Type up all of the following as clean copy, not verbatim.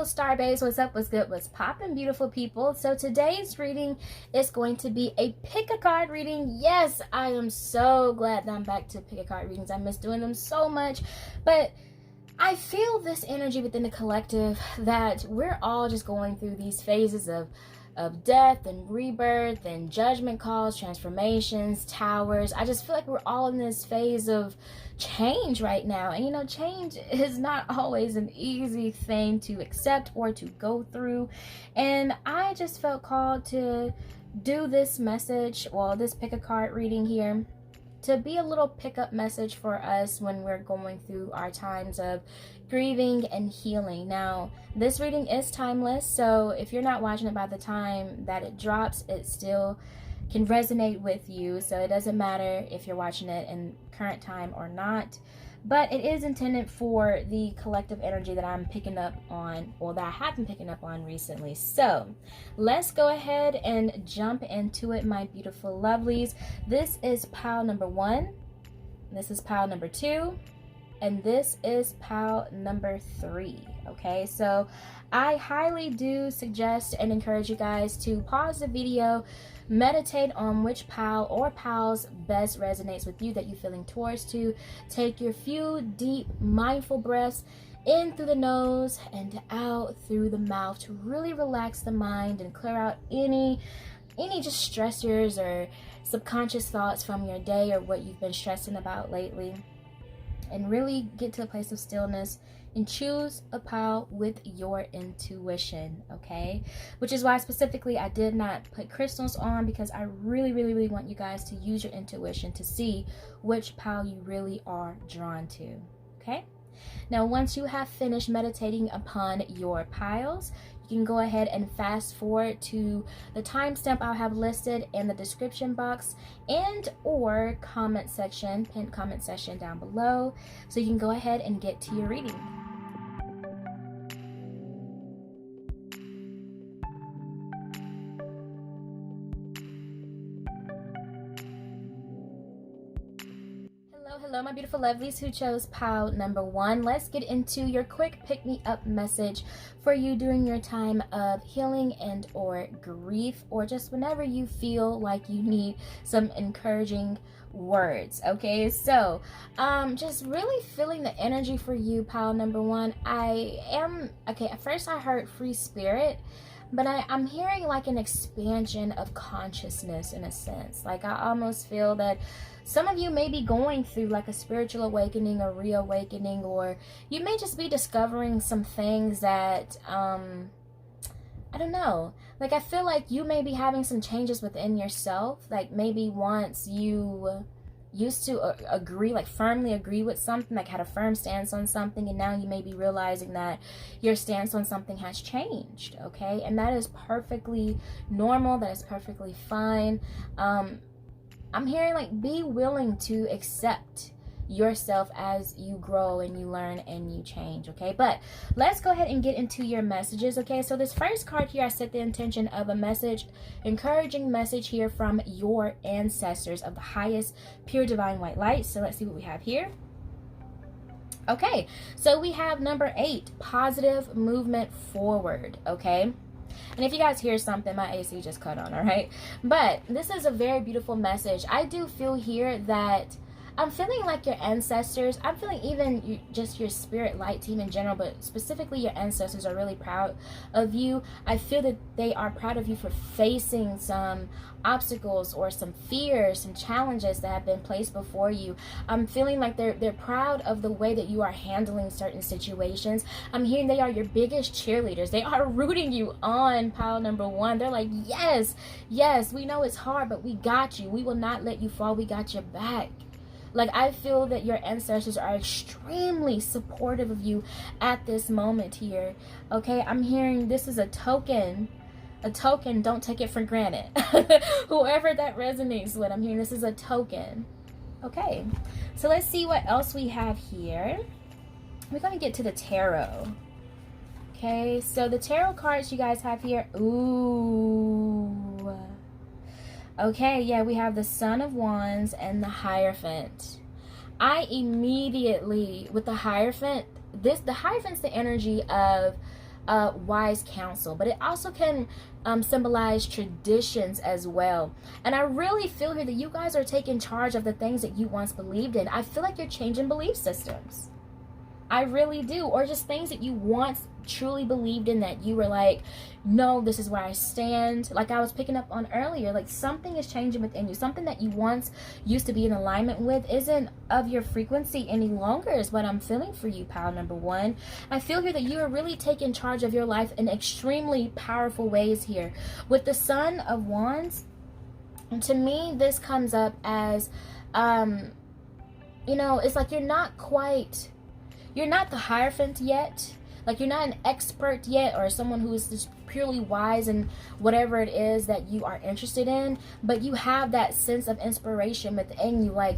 beautiful star babes. What's up? What's good? What's poppin', beautiful people? So today's reading is going to be a pick a card reading. Yes, I am so glad that I'm back to pick a card readings. I miss doing them so much, but I feel this energy within the collective that we're all just going through these phases of death and rebirth and judgment calls, transformations, towers. I just feel like we're all in this phase of change right now. And you know, change is not always an easy thing to accept or to go through. And I just felt called to do this message, well, this pick a card reading here, to be a little pickup message for us when we're going through our times of grieving and healing. Now, this reading is timeless, so if you're not watching it by the time that it drops, it still can resonate with you. So it doesn't matter if you're watching it in current time or not. But it is intended for the collective energy that I'm picking up on, or that I have been picking up on recently. So let's go ahead and jump into it, my beautiful lovelies. This is pile number 1. This is pile number 2. And this is pile number 3. Okay, so I highly do suggest and encourage you guys to pause the video, meditate on which pile or piles best resonates with you, that you're feeling towards to. Take your few deep mindful breaths in through the nose and out through the mouth to really relax the mind and clear out any just stressors or subconscious thoughts from your day or what you've been stressing about lately, and really get to a place of stillness and choose a pile with your intuition, okay? Which is why specifically I did not put crystals on, because I really want you guys to use your intuition to see which pile you really are drawn to, okay? Now, once you have finished meditating upon your piles, you can go ahead and fast forward to the timestamp I'll have listed in the description box and or comment section, pinned comment section down below, so you can go ahead and get to your reading. Hello, my beautiful lovelies who chose pile number 1. Let's get into your quick pick-me-up message for you during your time of healing and or grief, or just whenever you feel like you need some encouraging words. Okay, so just really feeling the energy for you, pile number 1. At first I heard free spirit, but I'm hearing like an expansion of consciousness in a sense. Like I almost feel that some of you may be going through like a spiritual awakening or reawakening, or you may just be discovering some things that, I don't know. Like I feel like you may be having some changes within yourself. Like maybe once you used to firmly agree with something, like had a firm stance on something, and now you may be realizing that your stance on something has changed, okay? And that is perfectly normal. That is perfectly fine. I'm hearing like be willing to accept yourself as you grow and you learn and you change, okay? But let's go ahead and get into your messages, okay? So this first card here, I set the intention of a message, encouraging message here from your ancestors of the highest pure divine white light. So let's see what we have here. Okay, so we have number 8, positive movement forward, okay? And if you guys hear something, my AC just cut on, all right? But this is a very beautiful message. I do feel here that I'm feeling like your ancestors, I'm feeling even just your spirit light team in general, but specifically your ancestors are really proud of you. I feel that they are proud of you for facing some obstacles or some fears, some challenges that have been placed before you. I'm feeling like they're proud of the way that you are handling certain situations. I'm hearing they are your biggest cheerleaders. They are rooting you on, pile number 1. They're like, yes, we know it's hard, but we got you. We will not let you fall. We got your back. Like, I feel that your ancestors are extremely supportive of you at this moment here, okay? I'm hearing this is a token, don't take it for granted. Whoever that resonates with, I'm hearing this is a token. Okay, so let's see what else we have here. We're going to get to the tarot. Okay, so the tarot cards you guys have here, ooh. Okay, yeah, we have the Son of Wands and the Hierophant. I immediately, with the Hierophant, the Hierophant's the energy of wise counsel, but it also can symbolize traditions as well. And I really feel here that you guys are taking charge of the things that you once believed in. I feel like you're changing belief systems. I really do. Or just things that you once truly believed in, that you were like, no, this is where I stand. Like I was picking up on earlier, like something is changing within you. Something that you once used to be in alignment with isn't of your frequency any longer, is what I'm feeling for you, pile number one. I feel here that you are really taking charge of your life in extremely powerful ways here. With the Son of Wands, to me, this comes up as, you know, it's like you're not the Hierophant yet. Like you're not an expert yet, or someone who is just purely wise in whatever it is that you are interested in, but you have that sense of inspiration within you, like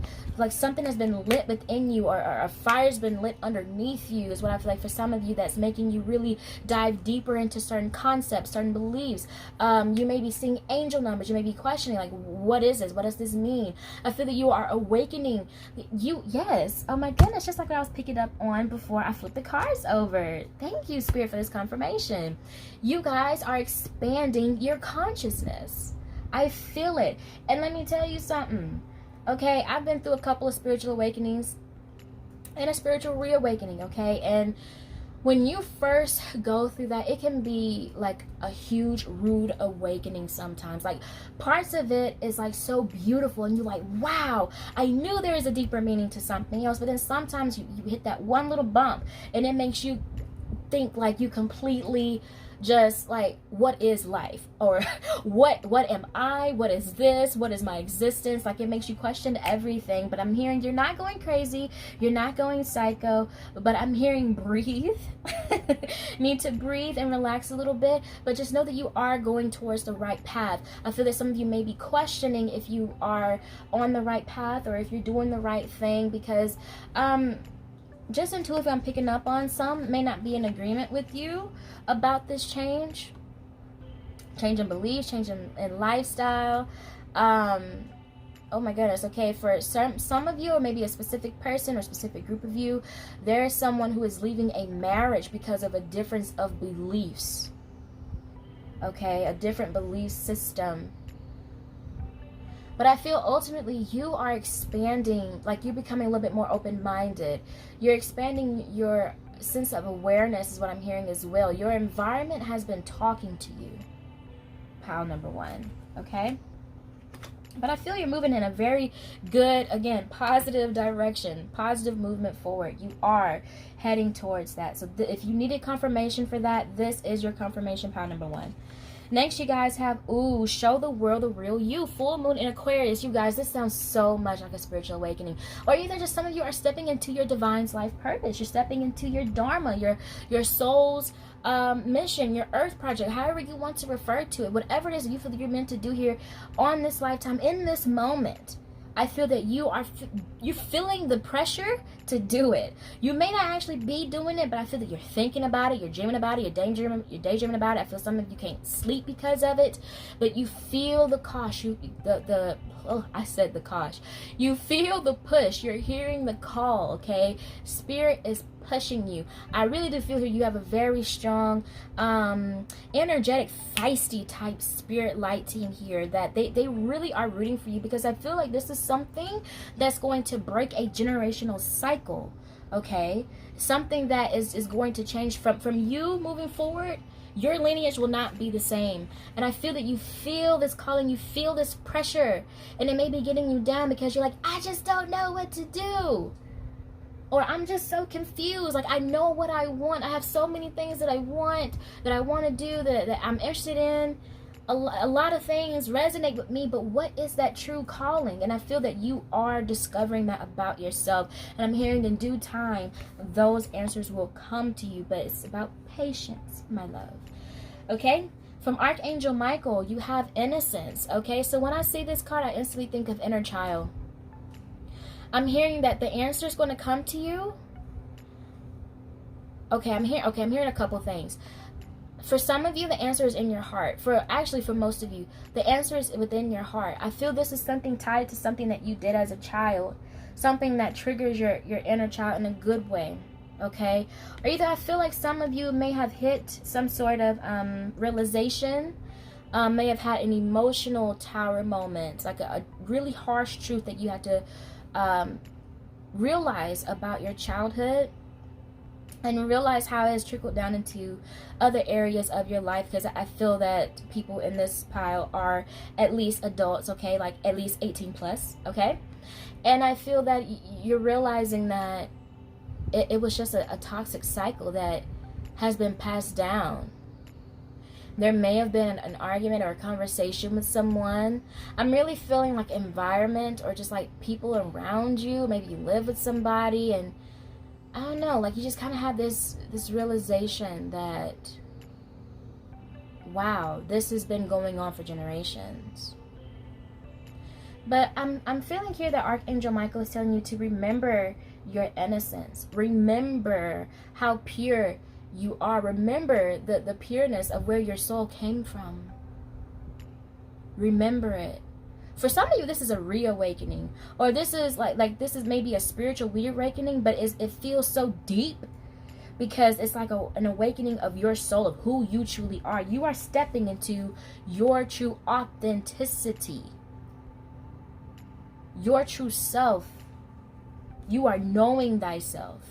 something has been lit within you, or a fire's been lit underneath you, is what I feel like for some of you, that's making you really dive deeper into certain concepts, certain beliefs. You may be seeing angel numbers, you may be questioning, like, what is this? What does this mean? I feel that you are awakening. Yes, oh my goodness, just like what I was picking up on before I flipped the cards over. Thank you, Spirit, for this confirmation. You guys are expanding your consciousness. I feel it. And let me tell you something. Okay, I've been through a couple of spiritual awakenings and a spiritual reawakening, okay? And when you first go through that, it can be like a huge, rude awakening sometimes. Like parts of it is like so beautiful and you're like, wow, I knew there was a deeper meaning to something else. But then sometimes you hit that one little bump and it makes you think like you completely just like, what is life? Or what am I? What is this? What is my existence? Like it makes you question everything. But I'm hearing you're not going crazy, you're not going psycho, but I'm hearing breathe. Need to breathe and relax a little bit, but just know that you are going towards the right path. I feel that some of you may be questioning if you are on the right path or if you're doing the right thing, because just intuitively I'm picking up on some may not be in agreement with you about this change in beliefs, change in lifestyle. Oh my goodness. Okay, for some of you, or maybe a specific person or specific group of you, there is someone who is leaving a marriage because of a difference of beliefs. Okay, a different belief system. But I feel ultimately you are expanding, like you're becoming a little bit more open-minded. You're expanding your sense of awareness is what I'm hearing as well. Your environment has been talking to you, pile number one, okay? But I feel you're moving in a very good, again, positive direction, positive movement forward. You are heading towards that. So if you needed confirmation for that, this is your confirmation, pile number one. Next, you guys have, show the world the real you. Full moon in Aquarius. You guys, this sounds so much like a spiritual awakening. Or either just some of you are stepping into your divine's life purpose. You're stepping into your dharma, your soul's mission, your earth project, however you want to refer to it. Whatever it is that you feel that you're meant to do here on this lifetime, in this moment. I feel that you're feeling the pressure to do it. You may not actually be doing it, but I feel that you're thinking about it, you're dreaming about it, you're daydreaming about it. I feel some of you can't sleep because of it, but you feel the cosh, I said the cosh. You feel the push, you're hearing the call, okay? Spirit is pushing you. I really do feel here you have a very strong, energetic, feisty type spirit light team here, that they really are rooting for you, because I feel like this is something that's going to break a generational cycle, okay? Something that is going to change from you moving forward. Your lineage will not be the same. And I feel that you feel this calling, you feel this pressure, and it may be getting you down because you're like, I just don't know what to do. Or I'm just so confused. Like, I know what I want. I have so many things that I want to do, that I'm interested in. A lot of things resonate with me, but what is that true calling? And I feel that you are discovering that about yourself. And I'm hearing in due time, those answers will come to you. But it's about patience, my love. Okay? From Archangel Michael, you have innocence. Okay? So when I see this card, I instantly think of inner child. I'm hearing that the answer is going to come to you. Okay, I'm hearing a couple things. For some of you, the answer is in your heart. For most of you, the answer is within your heart. I feel this is something tied to something that you did as a child. Something that triggers your inner child in a good way. okay? Or either I feel like some of you may have hit some sort of realization, may have had an emotional tower moment, like a really harsh truth that you had to realize about your childhood, and realize how it has trickled down into other areas of your life, because I feel that people in this pile are at least adults, okay, like at least 18 plus, okay? And I feel that you're realizing that it was just a toxic cycle that has been passed down. There may have been an argument or a conversation with someone. I'm really feeling like environment, or just like people around you. Maybe you live with somebody, and I don't know, like you just kind of had this realization that, wow, this has been going on for generations. But I'm feeling here that Archangel Michael is telling you to remember your innocence. Remember how pure you are. Remember the pureness of where your soul came from. Remember it. For some of you, this is a reawakening, or this is like this is maybe a spiritual reawakening, but it feels so deep because it's like an awakening of your soul, of who you truly are. You are stepping into your true authenticity, your true self. You are knowing thyself.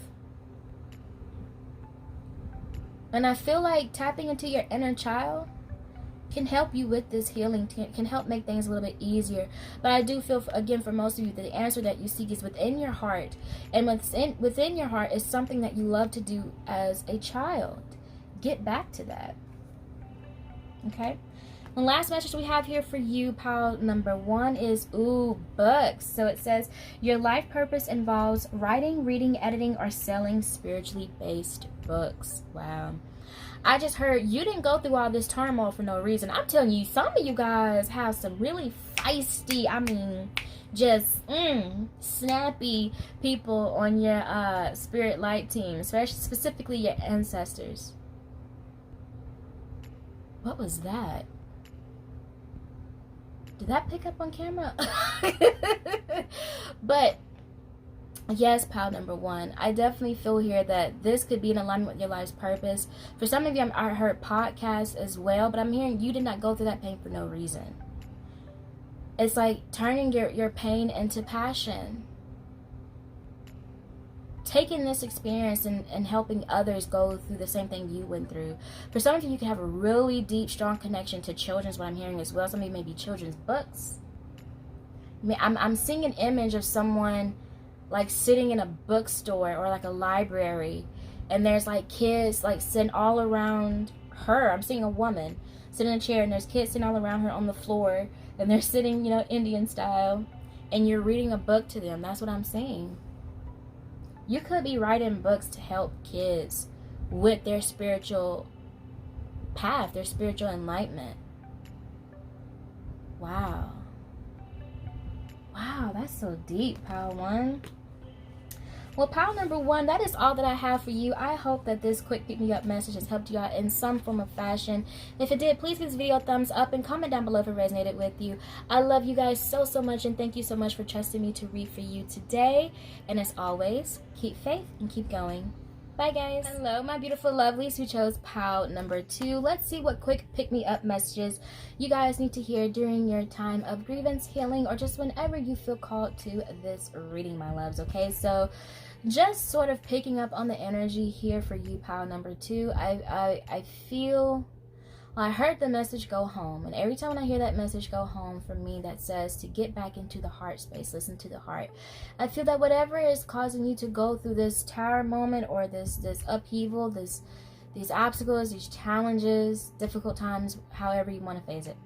And I feel like tapping into your inner child can help you with this healing, can help make things a little bit easier. But I do feel, again, for most of you, that the answer that you seek is within your heart. And within your heart is something that you love to do as a child. Get back to that. Okay? The last message we have here for you, pile number 1, is books. So it says, your life purpose involves writing, reading, editing, or selling spiritually based books. Wow. I just heard you didn't go through all this turmoil for no reason. I'm telling you, some of you guys have some really feisty, I mean, just snappy people on your spirit light team, especially specifically your ancestors. What was that? Did that pick up on camera? But yes, pile number 1, I definitely feel here that this could be in alignment with your life's purpose. For some of you, I heard podcasts as well, but I'm hearing you did not go through that pain for no reason. It's like turning your pain into passion. Taking this experience and helping others go through the same thing you went through. For some of you, you can have a really deep, strong connection to children's, what I'm hearing as well. Some of you may be children's books. I mean, I'm seeing an image of someone like sitting in a bookstore or like a library, and there's like kids like sitting all around her. I'm seeing a woman sitting in a chair, and there's kids sitting all around her on the floor, and they're sitting, Indian style, and you're reading a book to them. That's what I'm seeing. You could be writing books to help kids with their spiritual path, their spiritual enlightenment. Wow. Wow, that's so deep, pile 1. Well, pile number 1, that is all that I have for you. I hope that this quick pick me up message has helped you out in some form of fashion. If it did, please give this video a thumbs up and comment down below if it resonated with you. I love you guys so much, and thank you so much for trusting me to read for you today. And as always, keep faith and keep going. Bye, guys. Hello, my beautiful lovelies who chose pile number 2. Let's see what quick pick-me-up messages you guys need to hear during your time of grievance, healing, or just whenever you feel called to this reading, my loves. Okay, so just sort of picking up on the energy here for you, pile number 2. I feel... I heard the message go home, and every time when I hear that message go home, for me, that says to get back into the heart space, listen to the heart. I feel that whatever is causing you to go through this tower moment, or this upheaval, these obstacles, these challenges, difficult times, however you want to phase it,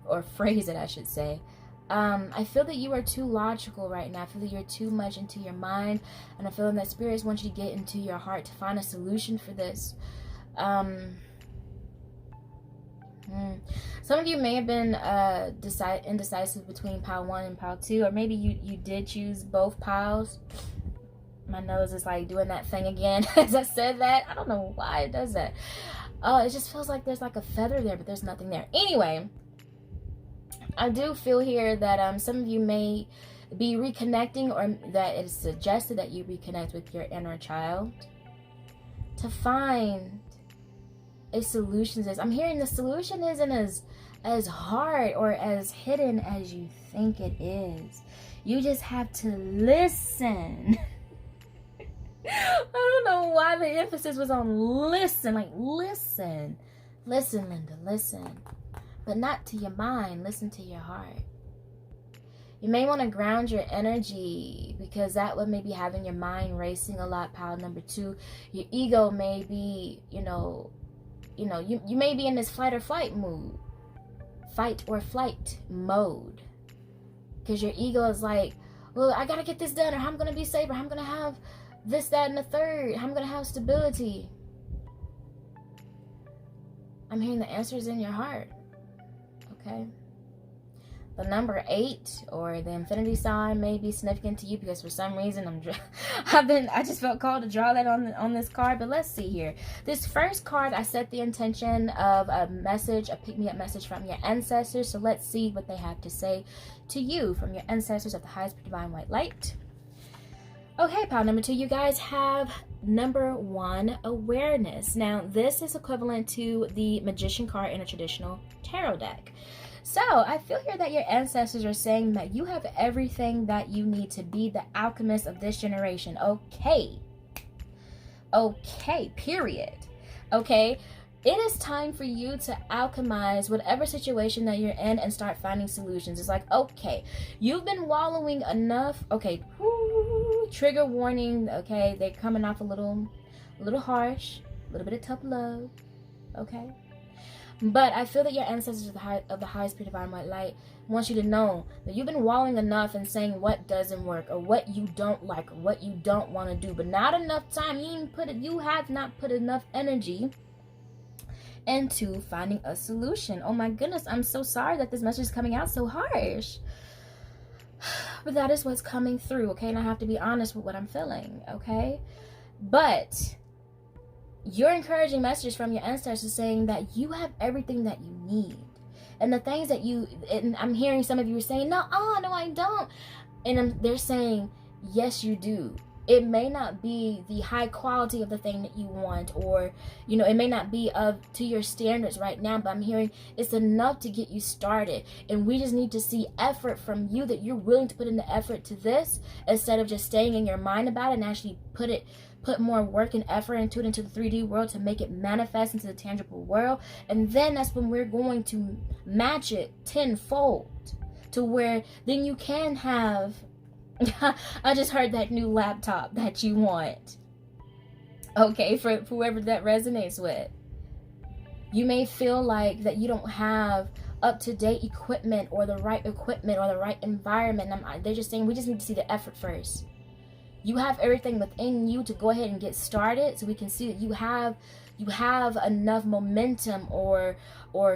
or phrase it, I should say. I feel that you are too logical right now. I feel that you're too much into your mind, and I feel that spirits want you to get into your heart to find a solution for this. Some of you may have been indecisive between pile 1 and pile 2, or maybe you did choose both piles. My nose is like doing that thing again as I said that. I don't know why it does that. It just feels like there's like a feather there, but there's nothing there. Anyway, I do feel here that some of you may be reconnecting, or that it is suggested that you reconnect with your inner child to find a solution. I'm hearing the solution isn't as hard or as hidden as you think it is. You just have to listen. I don't know why the emphasis was on listen. Like, listen. Listen, Linda, listen. But not to your mind. Listen to your heart. You may want to ground your energy, because that would maybe having your mind racing a lot. Pile number 2. Your ego may be, you may be in this fight or flight mode. Because your ego is like, well, I got to get this done, or I'm going to be safe, or I'm going to have this, that, and the third. I'm going to have stability. I'm hearing the answers in your heart. Okay? The number 8 or the infinity sign may be significant to you, because for some reason I just felt called to draw that on this card. But let's see here. This first card, I set the intention of a message, a pick-me-up message from your ancestors. So let's see what they have to say to you from your ancestors of the highest divine white light. Okay, pile number 2, you guys have number 1, awareness. Now, this is equivalent to the magician card in a traditional tarot deck. So, I feel here that your ancestors are saying that you have everything that you need to be the alchemist of this generation. Okay. Okay, period. Okay? It is time for you to alchemize whatever situation that you're in and start finding solutions. It's like, okay, you've been wallowing enough. Okay, trigger warning. Okay, they're coming off a little harsh, a little bit of tough love. Okay? But I feel that your ancestors of the highest pure divine white light wants you to know that you've been wallowing enough and saying what doesn't work, or what you don't like, or what you don't want to do, but not enough time. You have not put enough energy into finding a solution. Oh my goodness, I'm so sorry that this message is coming out so harsh. But that is what's coming through, okay? And I have to be honest with what I'm feeling, okay? But your encouraging message from your ancestors saying that you have everything that you need. And the things that and I'm hearing some of you are saying, no, I don't. And they're saying, yes, you do. It may not be the high quality of the thing that you want, or, it may not be to your standards right now, but I'm hearing it's enough to get you started. And we just need to see effort from you, that you're willing to put in the effort to this, instead of just staying in your mind about it, and actually put more work and effort into the 3D world to make it manifest into the tangible world. And then that's when we're going to match it tenfold, to where then you can have I just heard that new laptop that you want. Okay, for whoever that resonates with. You may feel like that you don't have up-to-date equipment, or the right equipment, or the right environment. They're just saying we just need to see the effort first. You have everything within you to go ahead and get started, so we can see that you have enough momentum or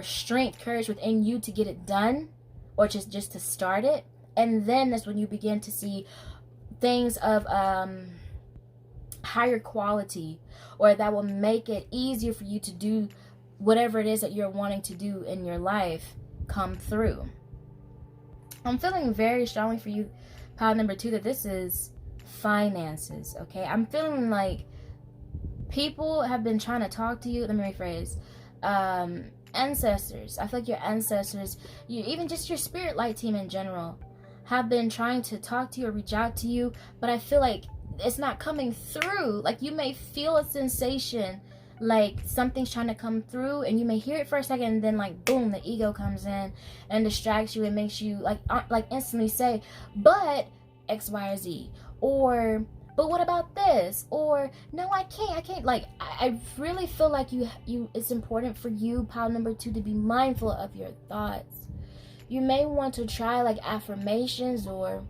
strength, courage within you to get it done, or just to start it. And then that's when you begin to see things of higher quality, or that will make it easier for you to do whatever it is that you're wanting to do in your life come through. I'm feeling very strongly for you, pile number 2, that this is finances, okay? I'm feeling like people have been trying to talk to you. Let me rephrase. Ancestors. I feel like your ancestors, even just your spirit light team in general, have been trying to talk to you or reach out to you, but I feel like it's not coming through. Like, you may feel a sensation, like something's trying to come through, and you may hear it for a second, and then like boom, the ego comes in and distracts you and makes you like instantly say, but X, Y, or Z, or but what about this, or no, I can't. Like, I really feel like it's important for you, pile number 2, to be mindful of your thoughts. You may want to try like affirmations, or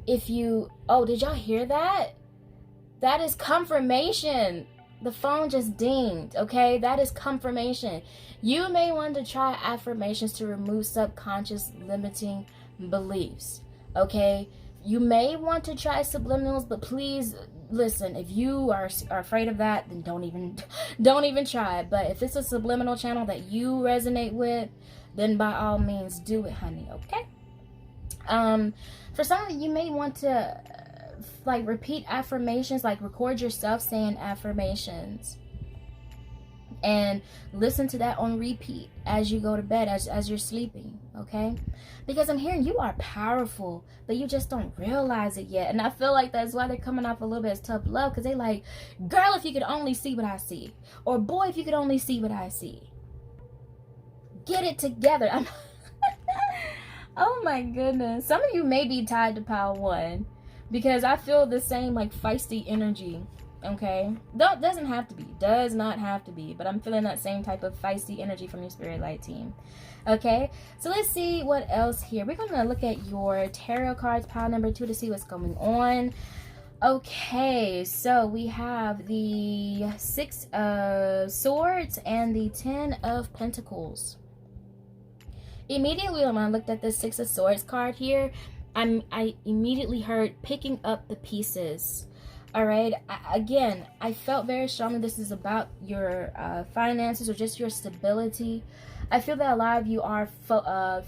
if you, did y'all hear that? That is confirmation. The phone just dinged, okay? That is confirmation. You may want to try affirmations to remove subconscious limiting beliefs, okay? You may want to try subliminals, but please listen, if you are afraid of that, then don't even try it. But if it's a subliminal channel that you resonate with, then by all means do it, honey, okay? For some of you may want to like repeat affirmations, like record yourself saying affirmations and listen to that on repeat as you go to bed, as you're sleeping, okay? Because I'm hearing you are powerful, but you just don't realize it yet. And I feel like that's why they're coming off a little bit as tough love, because they like, girl, if you could only see what I see, or boy, if you could only see what I see. Get it together. Oh my goodness. Some of you may be tied to pile 1, because I feel the same like feisty energy. Okay, doesn't have to be, does not have to be, but I'm feeling that same type of feisty energy from your spirit light team. Okay, so let's see what else here. We're gonna look at your tarot cards, pile number 2, to see what's going on. Okay, so we have the 6 of Swords and the 10 of Pentacles. Immediately when I looked at the 6 of Swords card here, I immediately heard picking up the pieces. All right, again, I felt very strongly this is about your finances or just your stability. I feel that a lot of you are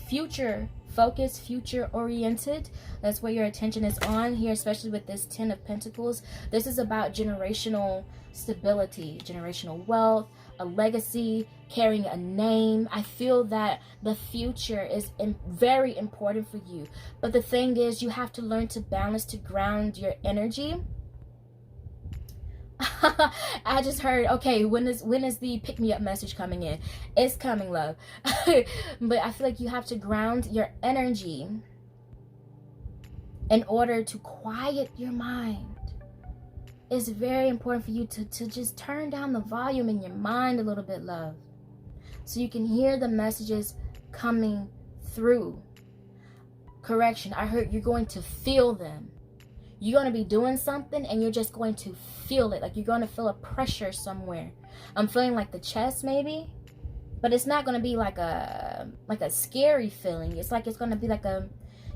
future focused, future oriented. That's where your attention is on here, especially with this 10 of Pentacles. This is about generational stability, generational wealth, a legacy, carrying a name. I feel that the future is very important for you. But the thing is, you have to learn to balance, to ground your energy. I just heard, okay, when is the pick me up message coming in? It's coming, love. But I feel like you have to ground your energy in order to quiet your mind. It's very important for you to just turn down the volume in your mind a little bit, love, so you can hear the messages coming through. Correction, I heard you're going to feel them. You're going to be doing something and you're just going to feel it. Like you're going to feel a pressure somewhere. I'm feeling like the chest maybe, but it's not going to be like a scary feeling. It's like it's going to be like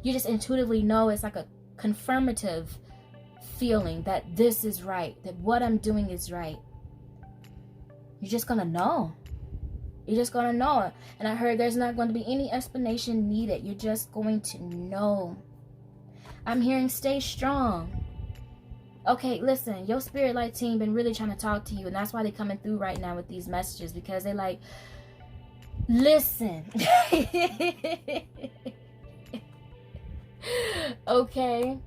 you just intuitively know it's like a confirmative feeling that this is right, that what I'm doing is right. You're just going to know. You're just going to know. And I heard there's not going to be any explanation needed. You're just going to know. I'm hearing stay strong. Okay, listen, your spirit light team been really trying to talk to you, and that's why they're coming through right now with these messages, because they like, listen. Okay.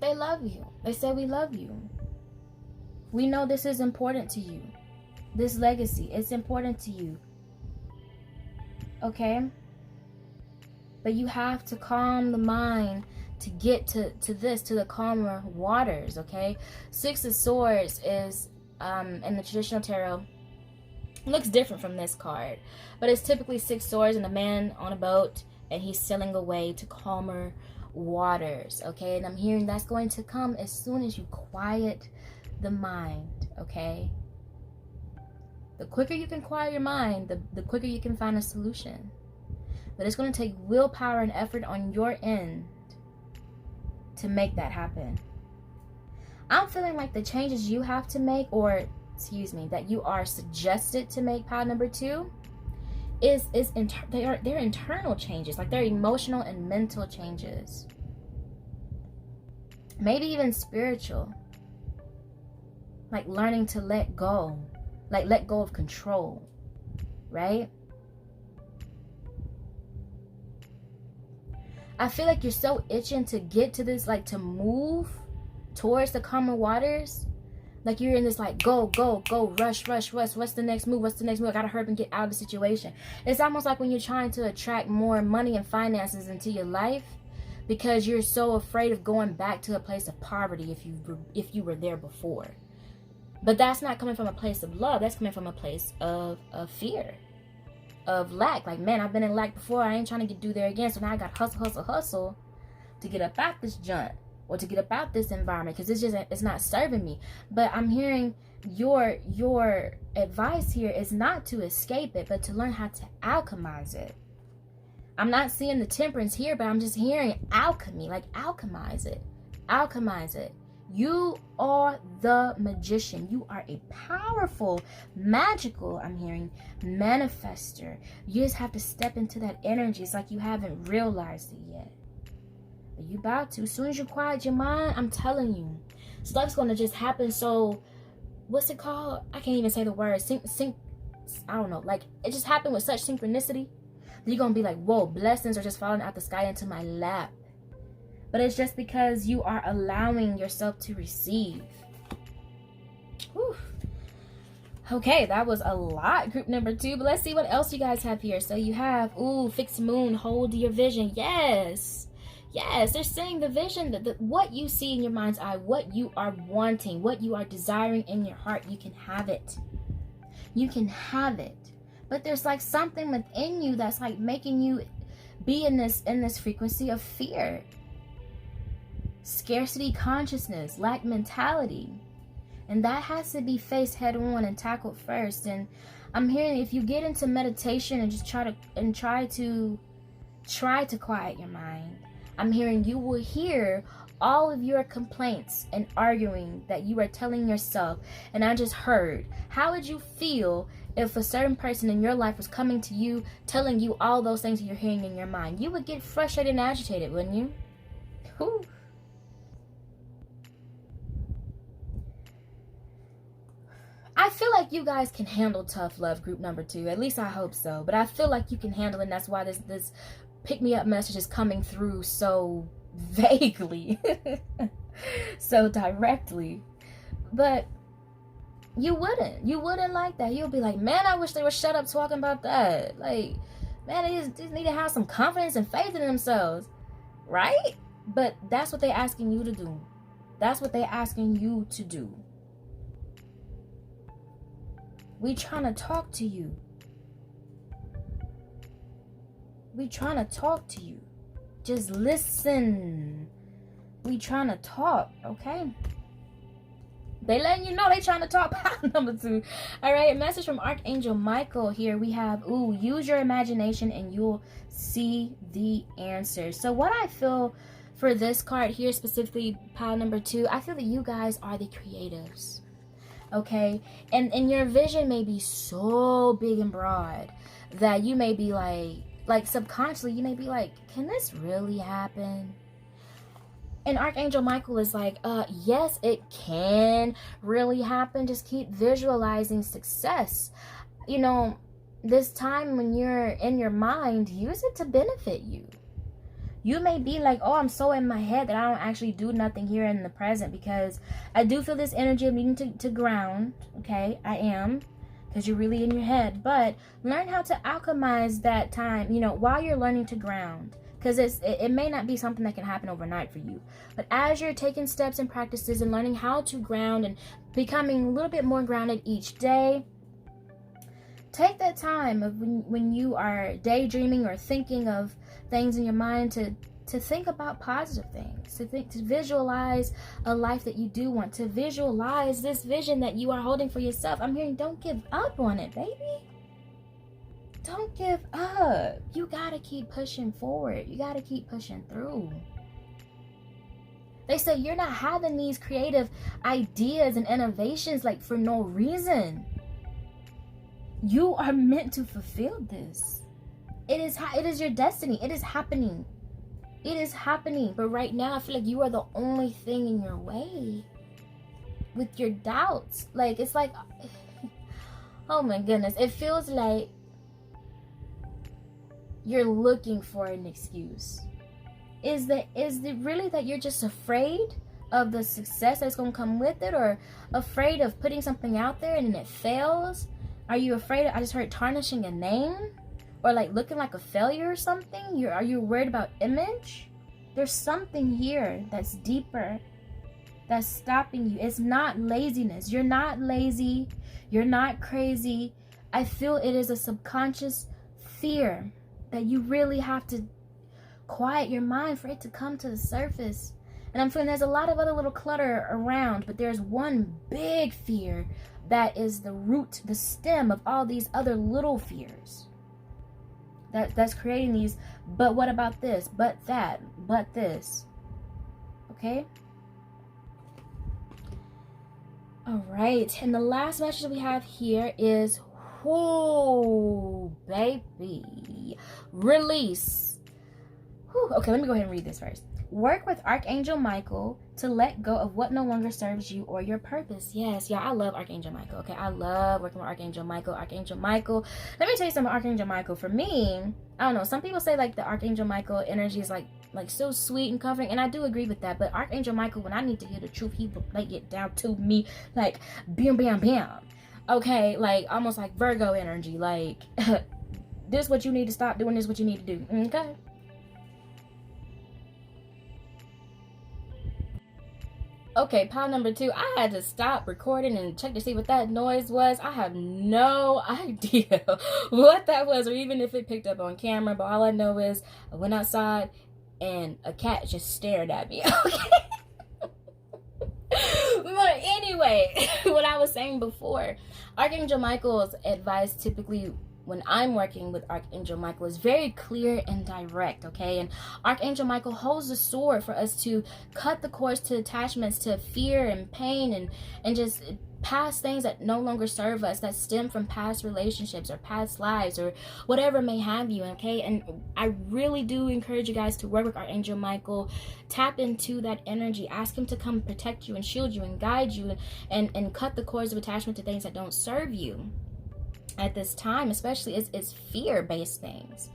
They love you. They say we love you. We know this is important to you. This legacy, it's important to you. Okay? But you have to calm the mind to get to the calmer waters, okay? 6 of Swords is, in the traditional tarot, looks different from this card. But it's typically 6 swords and a man on a boat, and he's sailing away to calmer waters, okay? And I'm hearing that's going to come as soon as you quiet the mind, okay? The quicker you can quiet your mind, the quicker you can find a solution. But it's going to take willpower and effort on your end to make that happen. I'm feeling like the changes you have to make, or excuse me, that you are suggested to make, pile number 2, they're internal changes, like they're emotional and mental changes. Maybe even spiritual. Like learning to let go. Like let go of control. Right? I feel like you're so itching to get to this, like to move towards the calmer waters. Like you're in this like go, rush. What's the next move? I gotta hurry and get out of the situation. It's almost like when you're trying to attract more money and finances into your life, because you're so afraid of going back to a place of poverty if you were there before. But that's not coming from a place of love. That's coming from a place of fear, of lack. Like, man, I've been in lack before. I ain't trying to do there again. So now I got hustle to get up out this junk, or to get up out this environment, because it's not serving me. But I'm hearing your advice here is not to escape it, but to learn how to alchemize it. I'm not seeing the temperance here, but I'm just hearing alchemy, like alchemize it. You are the magician. You are a powerful, magical, I'm hearing, manifester. You just have to step into that energy. It's like you haven't realized it yet. But you about to. As soon as you quiet your mind, I'm telling you, stuff's going to just happen. So, what's it called? I can't even say the word. I don't know. Like, it just happened with such synchronicity that you're going to be like, whoa, blessings are just falling out the sky into my lap. But it's just because you are allowing yourself to receive. Whew. Okay, that was a lot, group number 2. But let's see what else you guys have here. So you have, fixed moon, hold your vision. Yes. Yes, they're saying the vision, that what you see in your mind's eye, what you are wanting, what you are desiring in your heart, you can have it. You can have it. But there's like something within you that's like making you be in this frequency of fear. Scarcity consciousness, lack mentality, and that has to be faced head on and tackled first. And I'm hearing, if you get into meditation and just try to quiet your mind, I'm hearing you will hear all of your complaints and arguing that you are telling yourself. And I just heard, how would you feel if a certain person in your life was coming to you telling you all those things that you're hearing in your mind? You would get frustrated and agitated, wouldn't you? Whew. I feel like you guys can handle tough love, group number 2. At least I hope so. But I feel like you can handle it, and that's why this pick-me-up message is coming through so vaguely. So directly. But you wouldn't like that. You'll be like, man, I wish they would shut up talking about that. Like, man, they just need to have some confidence and faith in themselves. Right? But that's what they're asking you to do. That's what they're asking you to do. We trying to talk to you. We trying to talk to you. Just listen. We trying to talk, okay? They letting you know they trying to talk. Number 2. All right, a message from Archangel Michael here. We have, use your imagination and you'll see the answers. So what I feel for this card here, specifically pile number 2, I feel that you guys are the creatives. Okay, and your vision may be so big and broad that you may be like subconsciously you may be like, can this really happen? And Archangel Michael is like, yes, it can really happen. Just keep visualizing success. You know, this time when you're in your mind, use it to benefit you. You may be like, oh, I'm so in my head that I don't actually do nothing here in the present, because I do feel this energy of needing to ground. Okay, I am, because you're really in your head. But learn how to alchemize that time, while you're learning to ground, because it may not be something that can happen overnight for you. But as you're taking steps and practices and learning how to ground and becoming a little bit more grounded each day, take that time of when you are daydreaming or thinking of things in your mind to think about positive things, to visualize a life that you do want, to visualize this vision that you are holding for yourself. I'm hearing, don't give up on it, baby. Don't give up. You gotta keep pushing forward. You gotta keep pushing through. They say you're not having these creative ideas and innovations like for no reason. You are meant to fulfill this. It is your destiny. It is happening. It is happening. But right now, I feel like you are the only thing in your way with your doubts. Like, it's like, oh my goodness. It feels like you're looking for an excuse. Is it really that you're just afraid of the success that's going to come with it, or afraid of putting something out there and then it fails? Are you afraid of, I just heard, tarnishing a name? Or like looking like a failure or something? Are you worried about image? There's something here that's deeper that's stopping you. It's not laziness. You're not lazy. You're not crazy. I feel it is a subconscious fear that you really have to quiet your mind for it to come to the surface. And I'm feeling there's a lot of other little clutter around, but there's one big fear that is the root, the stem of all these other little fears. That's creating these, but what about this, but that, but this. Okay? All right, and the last message we have here is, whoo, baby, release. Whew. Okay, let me go ahead and read this first. Work with Archangel Michael to let go of what no longer serves you or your purpose. Yes, yeah, I love Archangel Michael. Okay, I love working with Archangel Michael. Archangel Michael. Let me tell you something. Archangel Michael. For me, I don't know. Some people say like the Archangel Michael energy is like so sweet and comforting, and I do agree with that. But Archangel Michael, when I need to hear the truth, he will lay it down to me like bam, bam, bam. Okay, like almost like Virgo energy. Like this what you need to stop doing. This what you need to do. Okay. Okay, pile number 2. I had to stop recording and check to see what that noise was. I have no idea what that was, or even if it picked up on camera. But all I know is I went outside and a cat just stared at me. Okay. But anyway, what I was saying before, Archangel Michael's advice typically when I'm working with Archangel Michael is very clear and direct, okay? And Archangel Michael holds the sword for us to cut the cords to attachments to fear and pain and just past things that no longer serve us, that stem from past relationships or past lives or whatever may have you, okay? And I really do encourage you guys to work with Archangel Michael. Tap into that energy. Ask him to come protect you and shield you and guide you and cut the cords of attachment to things that don't serve you at this time, especially it's fear-based things,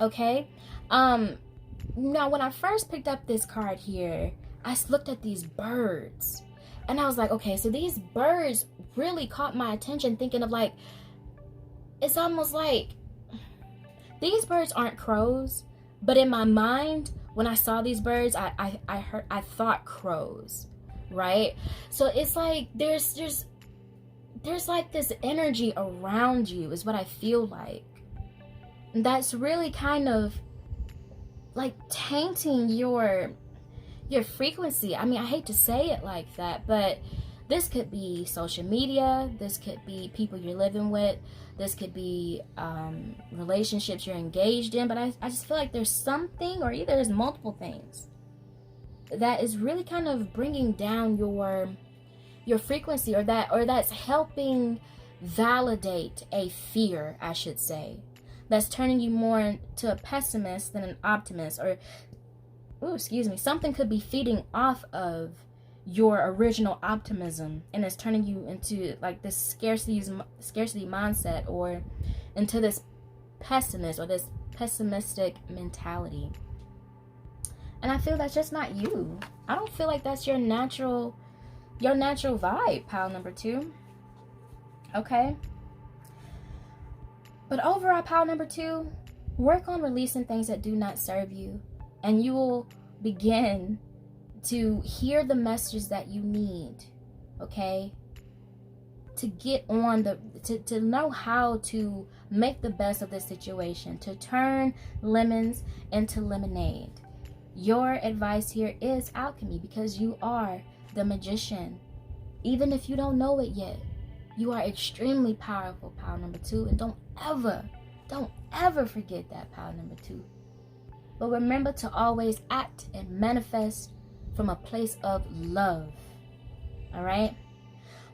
okay? Now when I first picked up this card here, I looked at these birds and I was like, okay, so these birds really caught my attention, thinking of like, it's almost like these birds aren't crows, but in my mind when I saw these birds, I thought crows, right? So it's like there's like this energy around you is what I feel like. That's really kind of like tainting your frequency. I mean, I hate to say it like that, but this could be social media. This could be people you're living with. This could be relationships you're engaged in. But I just feel like there's something, or either there's multiple things that is really kind of bringing down your frequency, or that's helping validate a fear, I should say, that's turning you more into a pessimist than an optimist, or something could be feeding off of your original optimism and it's turning you into like this scarcity mindset, or into this pessimist or this pessimistic mentality. And I feel that's just not you. I don't feel like that's your natural vibe, pile number 2. Okay? But overall, pile number 2, work on releasing things that do not serve you, and you will begin to hear the messages that you need, okay? To get on to know how to make the best of this situation, to turn lemons into lemonade. Your advice here is alchemy, because you are the magician. Even if you don't know it yet, you are extremely powerful, pile number 2. And don't ever forget that, pile number 2. But remember to always act and manifest from a place of love. All right?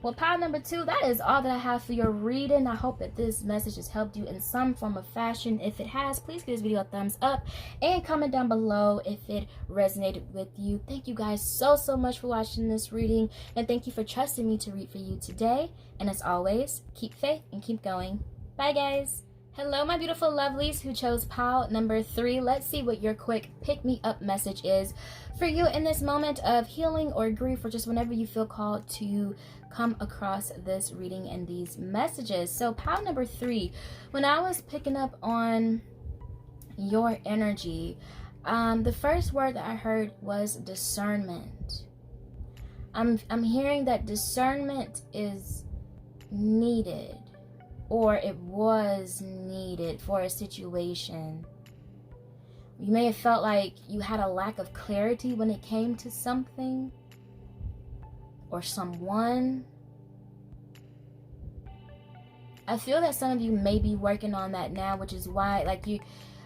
Well, pile number 2, that is all that I have for your reading. I hope that this message has helped you in some form of fashion. If it has, please give this video a thumbs up and comment down below if it resonated with you. Thank you guys so much for watching this reading, and thank you for trusting me to read for you today. And as always, keep faith and keep going. Bye, guys. Hello, my beautiful lovelies who chose pile number 3. Let's see what your quick pick-me-up message is for you in this moment of healing or grief, or just whenever you feel called to come across this reading and these messages. So pile number 3, when I was picking up on your energy, the first word that I heard was discernment. I'm hearing that discernment is needed, or it was needed for a situation. You may have felt like you had a lack of clarity when it came to something or someone. I feel that some of you may be working on that now, which is why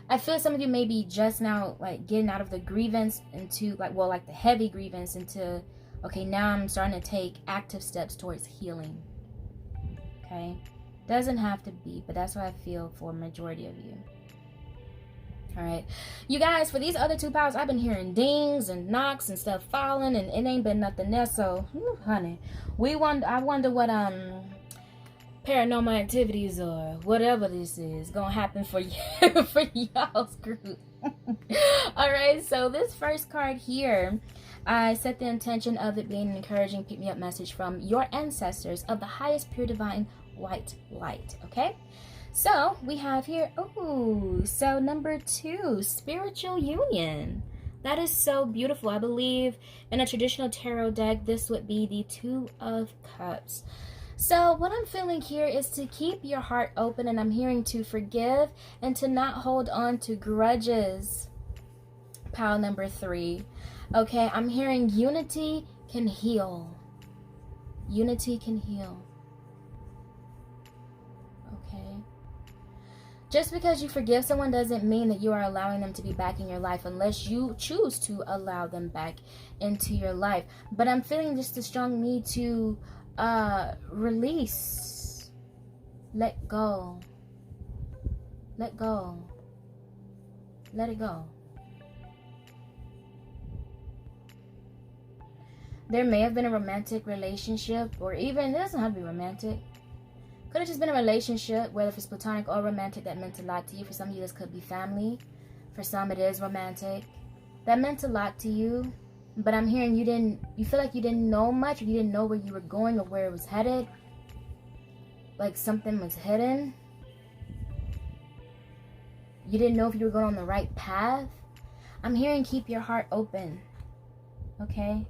I feel some of you may be just now like getting out of the grievance into like the heavy grievance into Okay, now I'm starting to take active steps towards healing. Okay, doesn't have to be, but that's what I feel for a majority of you. All right, you guys, for these other two piles, I've been hearing dings and knocks and stuff falling, and it ain't been nothing there. So, honey, I wonder what paranormal activities or whatever this is gonna happen for you, for y'all's group. All right, so this first card here, I set the intention of it being an encouraging pick-me-up message from your ancestors of the highest pure divine white light. Okay, so we have here, so number 2, spiritual union. That is so beautiful. I believe in a traditional tarot deck, this would be the 2 of Cups. So what I'm feeling here is to keep your heart open, and I'm hearing to forgive and to not hold on to grudges. Pile number 3. Okay, I'm hearing unity can heal. Unity can heal. Okay. Just because you forgive someone doesn't mean that you are allowing them to be back in your life unless you choose to allow them back into your life. But I'm feeling just a strong need to release, let go, let go, let it go. There may have been a romantic relationship, or even, it doesn't have to be romantic. Could have just been a relationship, whether it's platonic or romantic, that meant a lot to you. For some of you, this could be family. For some, it is romantic. That meant a lot to you. But I'm hearing you feel like you didn't know much, or you didn't know where you were going or where it was headed. Like something was hidden. You didn't know if you were going on the right path. I'm hearing keep your heart open. Okay?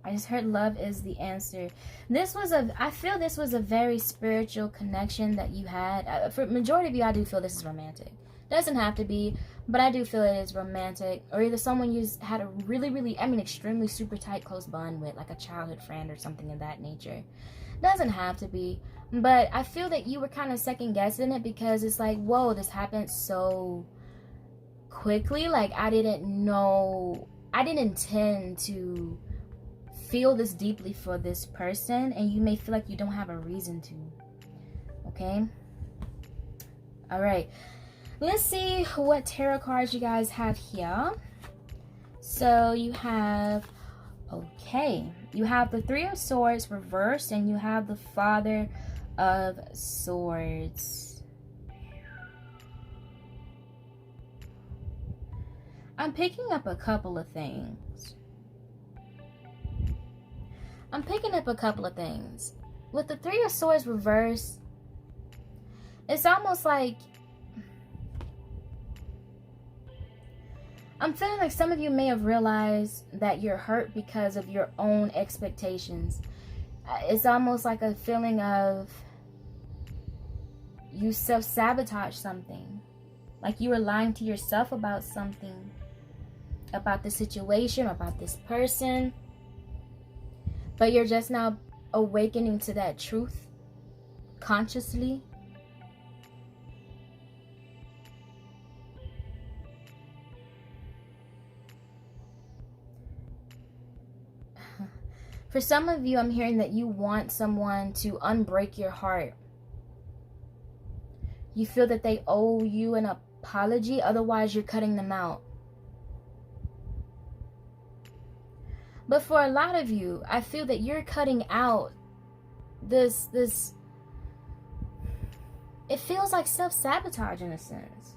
I just heard love is the answer. I feel this was a very spiritual connection that you had. For majority of you, I do feel this is romantic. Doesn't have to be, but I do feel it is romantic. Or either someone you had a really, extremely super tight, close bond with, like a childhood friend or something of that nature. Doesn't have to be, but I feel that you were kind of second guessing it because it's like, whoa, this happened so quickly. Like, I didn't intend to feel this deeply for this person, and you may feel like you don't have a reason to. Okay? All right. Let's see what tarot cards you guys have here. So you have, you have the 3 of Swords reversed, and you have the Father of Swords. I'm picking up a couple of things. With the 3 of Swords reversed, it's almost like I'm feeling like some of you may have realized that you're hurt because of your own expectations. It's almost like a feeling of you self-sabotage something. Like you were lying to yourself about something. About the situation, about this person. But you're just now awakening to that truth consciously. For some of you, I'm hearing that you want someone to unbreak your heart. You feel that they owe you an apology, otherwise you're cutting them out. But for a lot of you, I feel that you're cutting out this it feels like self-sabotage in a sense.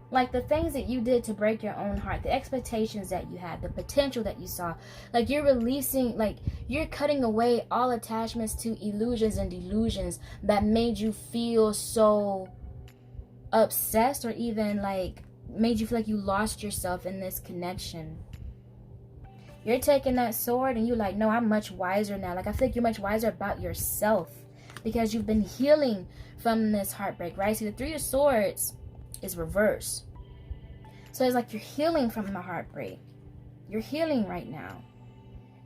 Like the things that you did to break your own heart, the expectations that you had, the potential that you saw. Like you're releasing, like you're cutting away all attachments to illusions and delusions that made you feel so obsessed, or even like made you feel like you lost yourself in this connection. You're taking that sword and you're like, no, I'm much wiser now. Like I feel like you're much wiser about yourself because you've been healing from this heartbreak, right? See, the 3 of Swords is reverse. So it's like you're healing from the heartbreak. You're healing right now.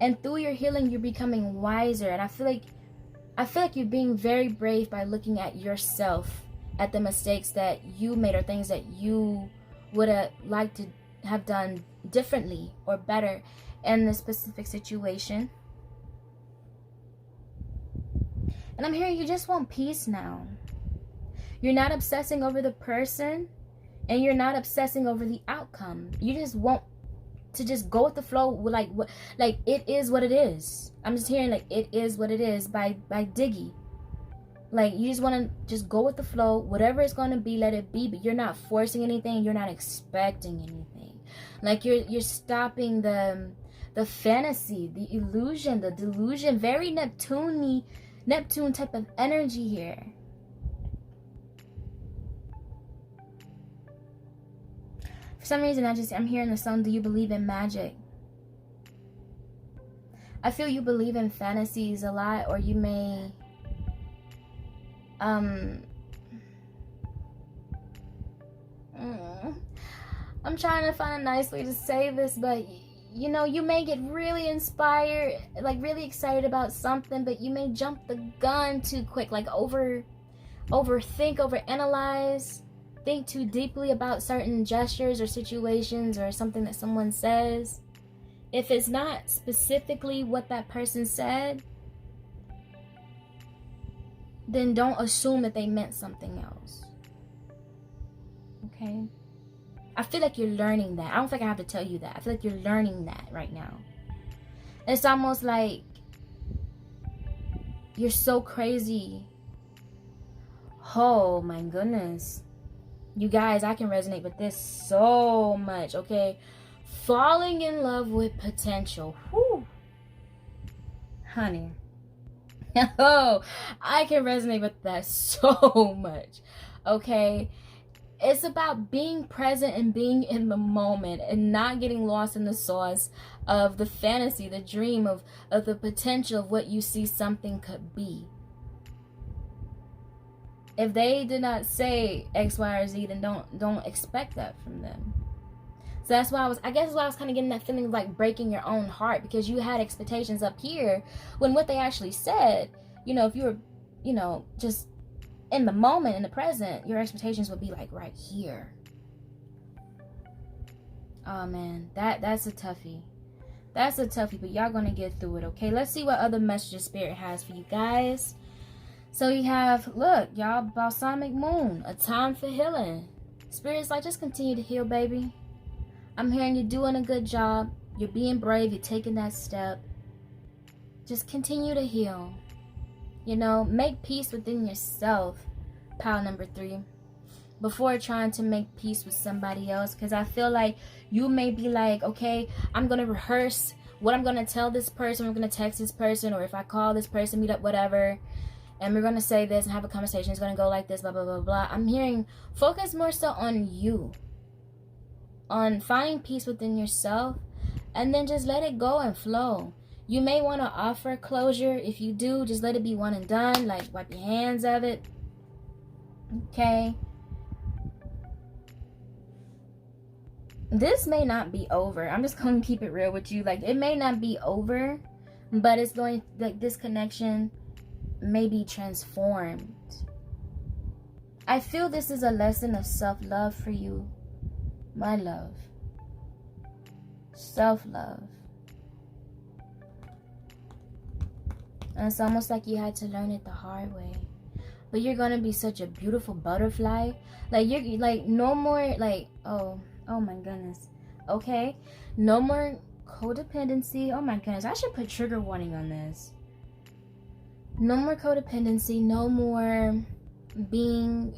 And through your healing, you're becoming wiser. And I feel like you're being very brave by looking at yourself, at the mistakes that you made or things that you would have liked to have done differently or better. in this specific situation. And I'm hearing you just want peace now. You're not obsessing over the person, and you're not obsessing over the outcome. You just want to just go with the flow, like it is what it is. I'm just hearing like it is what it is by Diggy. Like you just want to just go with the flow, whatever it's going to be, let it be. But you're not forcing anything. You're not expecting anything. Like you're stopping the fantasy, the illusion, the delusion. Very Neptune type of energy here. For some reason, I'm hearing the song, do you believe in magic? I feel you believe in fantasies a lot, or you may, I'm trying to find a nice way to say this, but you know, you may get really inspired, like really excited about something, but you may jump the gun too quick, like overthink, overanalyze. Think too deeply about certain gestures or situations or something that someone says. If it's not specifically what that person said, then don't assume that they meant something else. Okay? I feel like you're learning that. I don't think I have to tell you that. I feel like you're learning that right now. It's almost like you're so crazy. Oh my goodness. You guys, I can resonate with this so much, okay? Falling in love with potential. Whew. Honey. Oh, I can resonate with that so much, okay? It's about being present and being in the moment and not getting lost in the sauce of the fantasy, the dream of the potential of what you see something could be. If they did not say X, Y, or Z, then don't expect that from them. So that's why I guess I was kind of getting that feeling of like breaking your own heart, because you had expectations up here when what they actually said, you know, if you were, you know, just in the moment, in the present, your expectations would be like right here. Oh man, that's a toughie. That's a toughie, but y'all gonna get through it, okay? Let's see what other messages Spirit has for you guys. So you have, look, y'all, balsamic moon, a time for healing. Spirit's like, just continue to heal, baby. I'm hearing you're doing a good job. You're being brave. You're taking that step. Just continue to heal. You know, make peace within yourself, pile number 3, before trying to make peace with somebody else. Because I feel like you may be like, okay, I'm going to rehearse what I'm going to tell this person. I'm going to text this person, or if I call this person, meet up, whatever. And we're going to say this and have a conversation. It's going to go like this, blah, blah, blah, blah. I'm hearing focus more so on you. On finding peace within yourself. And then just let it go and flow. You may want to offer closure. If you do, just let it be one and done. Like, wipe your hands of it. Okay. This may not be over. I'm just going to keep it real with you. Like, it may not be over. But it's going, like, this connection may be transformed. I feel this is a lesson of self-love for you, my love. Self-love. And it's almost like you had to learn it the hard way. But you're gonna be such a beautiful butterfly. Like, you're like, no more like, oh my goodness. Okay, no more codependency. Oh my goodness, I should put trigger warning on this. No more codependency, no more being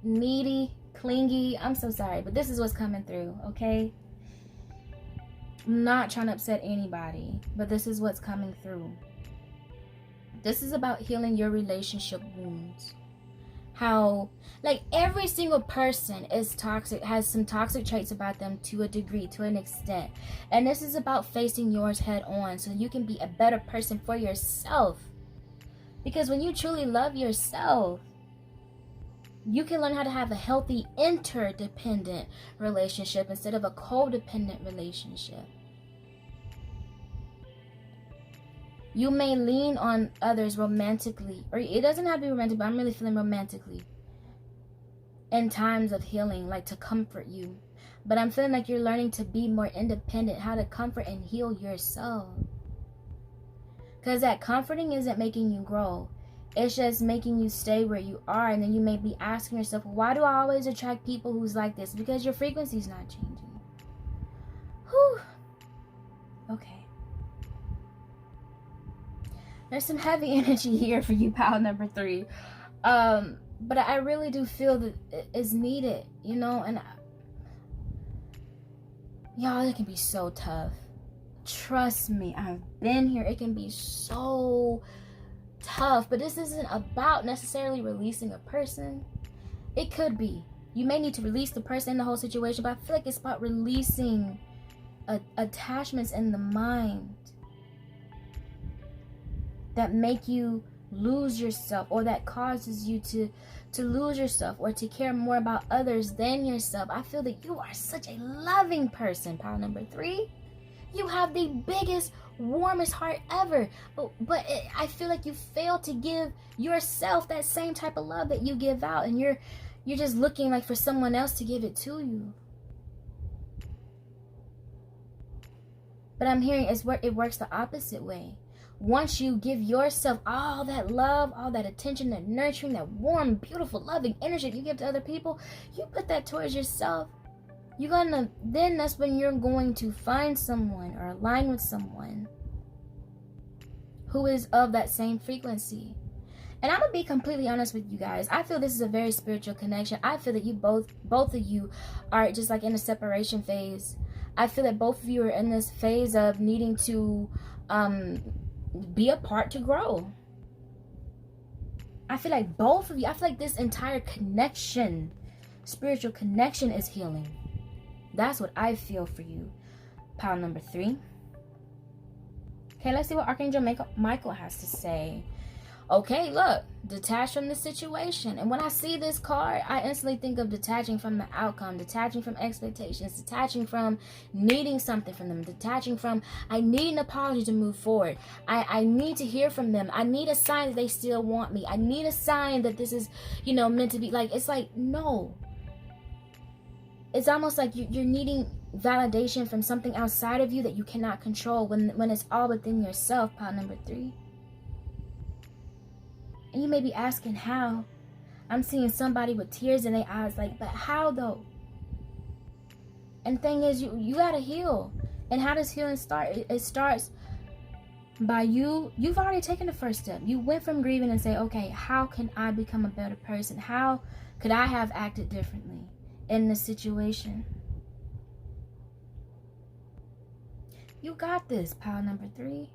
needy, clingy. I'm so sorry, but this is what's coming through, okay? I'm not trying to upset anybody, but this is what's coming through. This is about healing your relationship wounds. How, like, every single person is toxic, has some toxic traits about them to a degree, to an extent. And this is about facing yours head on so you can be a better person for yourself. Because when you truly love yourself, you can learn how to have a healthy interdependent relationship instead of a codependent relationship. You may lean on others romantically, or it doesn't have to be romantic, but I'm really feeling romantically in times of healing, like to comfort you. But I'm feeling like you're learning to be more independent, how to comfort and heal yourself. Because that comforting isn't making you grow. It's just making you stay where you are. And then you may be asking yourself, why do I always attract people who's like this? Because your frequency's not changing. Whew. Okay. There's some heavy energy here for you, pal number 3. But I really do feel that it's needed, you know, and y'all, it can be so tough. Trust me, I've been here. It can be so tough, but this isn't about necessarily releasing a person. It could be. You may need to release the person in the whole situation, but I feel like it's about releasing attachments in the mind that make you lose yourself, or that causes you to lose yourself, or to care more about others than yourself. I feel that you are such a loving person, pile number 3. You have the biggest, warmest heart ever, but I feel like you fail to give yourself that same type of love that you give out, and you're just looking like for someone else to give it to you. But I'm hearing it works the opposite way. Once you give yourself all that love, all that attention, that nurturing, that warm, beautiful, loving energy you give to other people, you put that towards yourself. Then that's when you're going to find someone or align with someone who is of that same frequency. And I'm gonna be completely honest with you guys. I feel this is a very spiritual connection. I feel that you both of you are just like in a separation phase. I feel that both of you are in this phase of needing to be apart to grow. I feel like both of you, I feel like this entire connection, spiritual connection, is healing. That's what I feel for you, pile number 3. Okay, let's see what Archangel Michael has to say. Okay, look, detach from the situation. And when I see this card, I instantly think of detaching from the outcome, detaching from expectations, detaching from needing something from them, detaching from, I need an apology to move forward. I need to hear from them. I need a sign that they still want me. I need a sign that this is, meant to be. Like, it's like, no. It's almost like you're needing validation from something outside of you that you cannot control when it's all within yourself, pile number 3. And you may be asking how. I'm seeing somebody with tears in their eyes, like, but how though? And the thing is, you gotta heal. And how does healing start? It starts by you've already taken the first step. You went from grieving and say, okay, how can I become a better person? How could I have acted differently in this situation? You got this, pile number 3.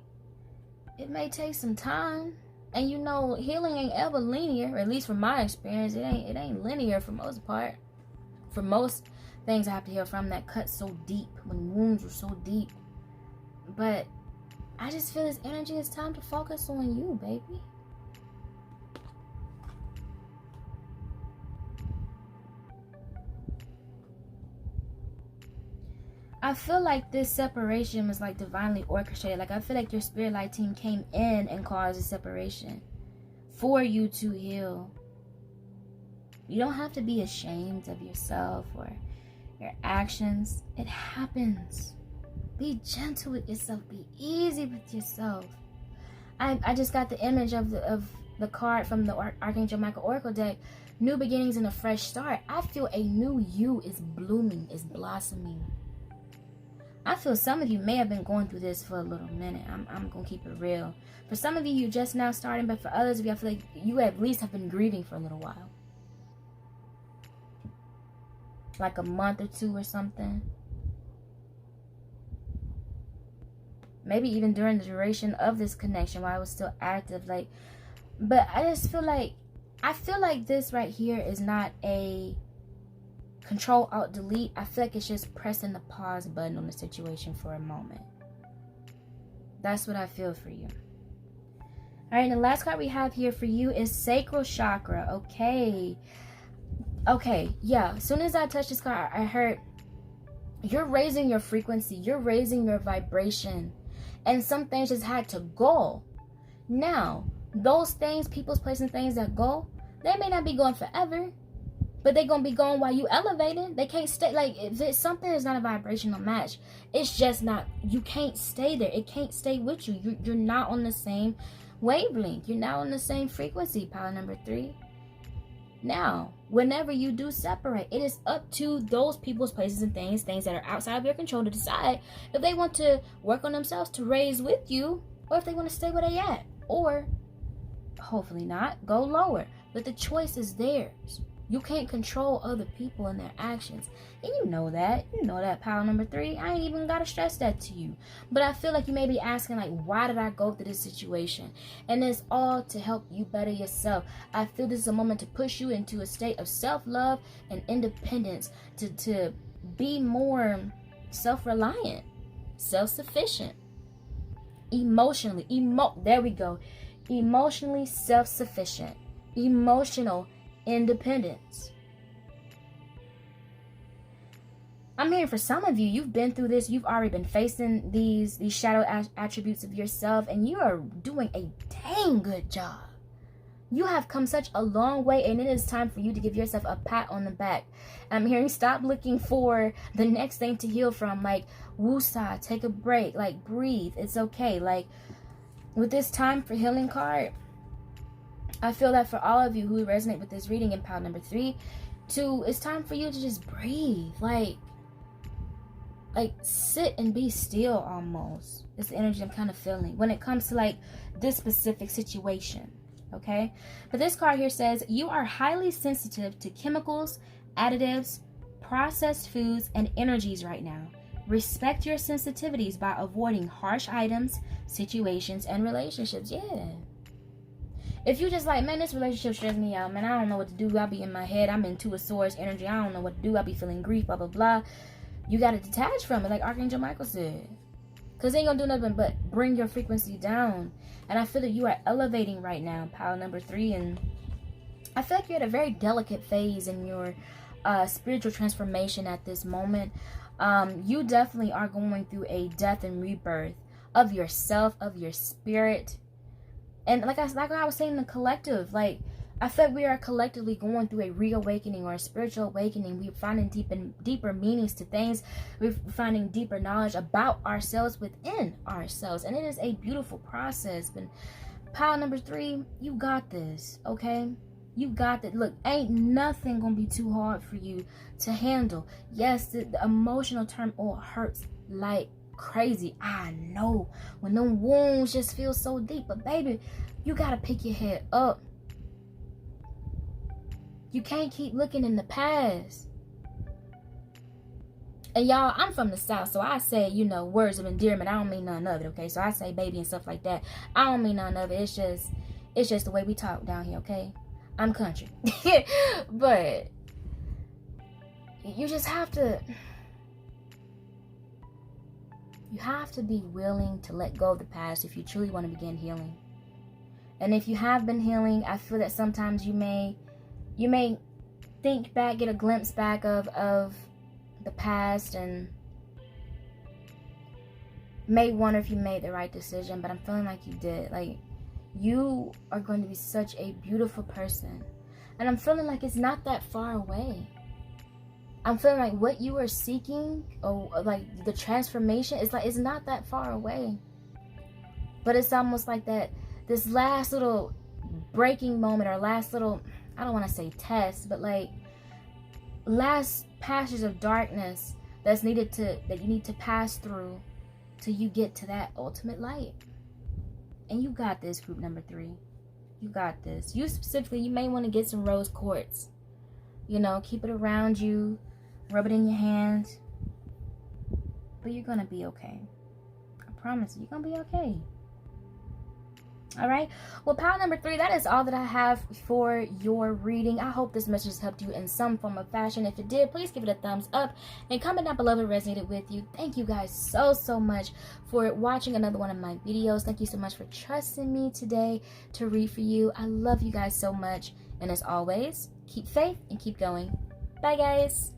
It may take some time. And healing ain't ever linear, or at least from my experience, it ain't linear for most part. For most things I have to heal from that cut so deep, when wounds were so deep. But I just feel this energy, it's time to focus on you, baby. I feel like this separation was like divinely orchestrated. Like, I feel like your spirit light team came in and caused a separation for you to heal. You don't have to be ashamed of yourself or your actions. It happens. Be gentle with yourself. Be easy with yourself. I just got the image of the card from the Archangel Michael Oracle deck. New beginnings and a fresh start. I feel a new you is blooming, is blossoming. I feel some of you may have been going through this for a little minute. I'm going to keep it real. For some of you, you're just now starting, but for others of you, I feel like you at least have been grieving for a little while. Like a month or 2 or something. Maybe even during the duration of this connection while it was still active. But I just feel like, this right here is not a Control Alt Delete. I feel like it's just pressing the pause button on the situation for a moment. That's what I feel for you. All right, and the last card we have here for you is Sacral Chakra. Okay, yeah. As soon as I touched this card, I heard you're raising your frequency, you're raising your vibration, and some things just had to go. Now, those things, people's, places, things that go, they may not be going forever. But they're going to be gone while you elevating. They can't stay. Like, if it's something is not a vibrational match, it's just not, you can't stay there. It can't stay with you. You're not on the same wavelength. You're not on the same frequency, power number 3. Now, whenever you do separate, it is up to those people's places and things that are outside of your control to decide if they want to work on themselves to raise with you, or if they want to stay where they at, or hopefully not, go lower. But the choice is theirs. You can't control other people and their actions. And you know that. You know that, power number 3. I ain't even got to stress that to you. But I feel like you may be asking, like, why did I go through this situation? And it's all to help you better yourself. I feel this is a moment to push you into a state of self-love and independence. To be more self-reliant, self-sufficient, emotionally. There we go. Emotionally self-sufficient. Emotional independence. I'm hearing for some of you, you've been through this. You've already been facing these shadow attributes of yourself, and you are doing a dang good job. You have come such a long way, and it is time for you to give yourself a pat on the back. I'm hearing stop looking for the next thing to heal from. Like, woosah, take a break. Like, breathe. It's okay. Like, with this time for healing card, I feel that for all of you who resonate with this reading in power number 3, it's time for you to just breathe. Like sit and be still almost. It's the energy I'm kind of feeling when it comes to like this specific situation. Okay? But this card here says, you are highly sensitive to chemicals, additives, processed foods, and energies right now. Respect your sensitivities by avoiding harsh items, situations, and relationships. Yeah. If you just like, man, this relationship stresses me out, man, I don't know what to do. I'll be in my head. I'm into a source energy. I don't know what to do. I'll be feeling grief, blah, blah, blah. You got to detach from it, like Archangel Michael said. Because it ain't going to do nothing but bring your frequency down. And I feel that you are elevating right now, power number 3. And I feel like you're at a very delicate phase in your spiritual transformation at this moment. You definitely are going through a death and rebirth of yourself, of your spirit. And like I was saying, the collective, like, I feel like we are collectively going through a reawakening or a spiritual awakening. We're finding deeper meanings to things. We're finding deeper knowledge about ourselves within ourselves. And it is a beautiful process. But power number 3, you got this, okay? You got that. Look, ain't nothing gonna be too hard for you to handle. Yes, the emotional turmoil hurts like crazy. I know when them wounds just feel so deep, but baby, you gotta pick your head up. You can't keep looking in the past. And y'all, I'm from the South, so I say, you know, words of endearment. I don't mean none of it, okay? So I say baby and stuff like that. I don't mean none of it. It's just the way we talk down here, okay? I'm country. But you just have to, you have to be willing to let go of the past if you truly want to begin healing. And if you have been healing, I feel that sometimes you may think back, get a glimpse back of the past, and may wonder if you made the right decision, but I'm feeling like you did. Like, you are going to be such a beautiful person, and I'm feeling like it's not that far away. I'm feeling like what you are seeking, or like the transformation, it's not that far away. But it's almost like that, this last little breaking moment, or last little, I don't want to say test, but like last passages of darkness that you need to pass through till you get to that ultimate light. And you got this, group number 3. You got this. You specifically, you may want to get some rose quartz. You know, keep it around you, rub it in your hands. But you're gonna be okay. I promise you, you're gonna be okay. All right. Well, power number 3, that is all that I have for your reading. I hope this message has helped you in some form of fashion. If it did, please give it a thumbs up and comment down below if it resonated with you. Thank you guys so much for watching another one of my videos. Thank you so much for trusting me today to read for you. I love you guys so much. And as always, keep faith and keep going. Bye, guys.